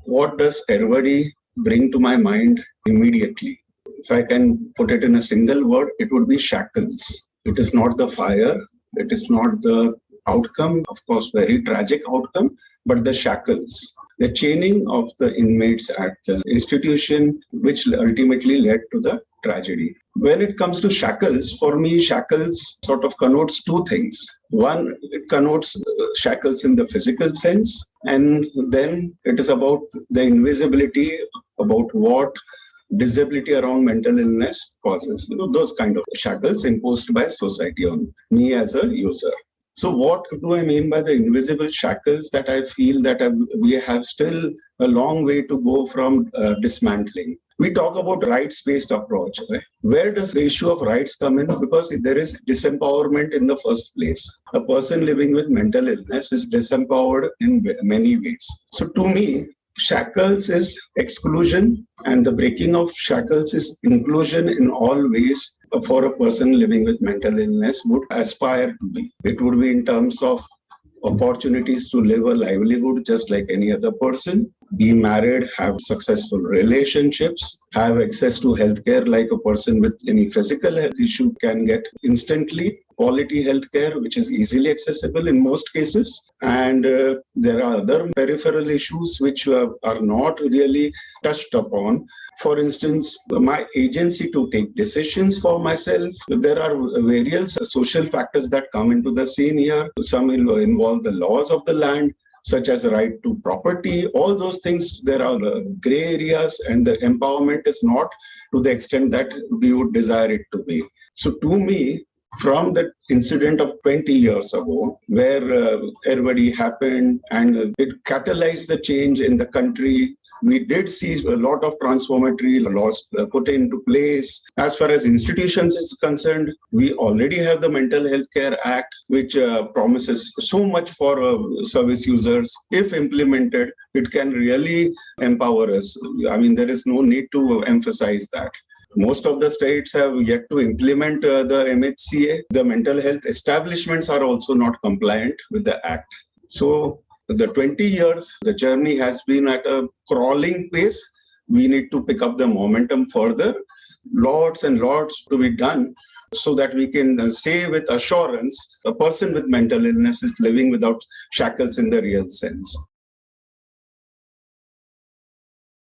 what does everybody bring to my mind immediately? If I can put it in a single word, it would be shackles. It is not the fire. It is not the outcome, of course, very tragic outcome, but the shackles, the chaining of the inmates at the institution, which ultimately led to the tragedy. When it comes to shackles, for me, shackles sort of connotes two things. One, it connotes shackles in the physical sense, and then it is about the invisibility, about what disability around mental illness causes. Those kind of shackles imposed by society on me as a user. So what do I mean by the invisible shackles that I feel that we have still a long way to go from dismantling? We talk about rights-based approach. Right? Where does the issue of rights come in? Because there is disempowerment in the first place. A person living with mental illness is disempowered in many ways. So to me, shackles is exclusion, and the breaking of shackles is inclusion in all ways for a person living with mental illness would aspire to be. It would be in terms of opportunities to live a livelihood just like any other person, be married, have successful relationships, have access to healthcare like a person with any physical health issue can get instantly, quality healthcare which is easily accessible in most cases. And there are other peripheral issues which are not really touched upon. For instance, my agency to take decisions for myself. There are various social factors that come into the scene here. Some will involve the laws of the land, such as the right to property. All those things, there are gray areas, and the empowerment is not to the extent that we would desire it to be. So to me, from the incident of 20 years ago, where everybody happened and it catalyzed the change in the country, we did see a lot of transformatory laws put into place. As far as institutions is concerned, we already have the Mental Health Care Act, which promises so much for service users. If implemented, it can really empower us. I mean, there is no need to emphasize that. Most of the states have yet to implement the MHCA. The mental health establishments are also not compliant with the Act. So the 20 years, the journey has been at a crawling pace. We need to pick up the momentum further. Lots and lots to be done so that we can say with assurance a person with mental illness is living without shackles in the real sense.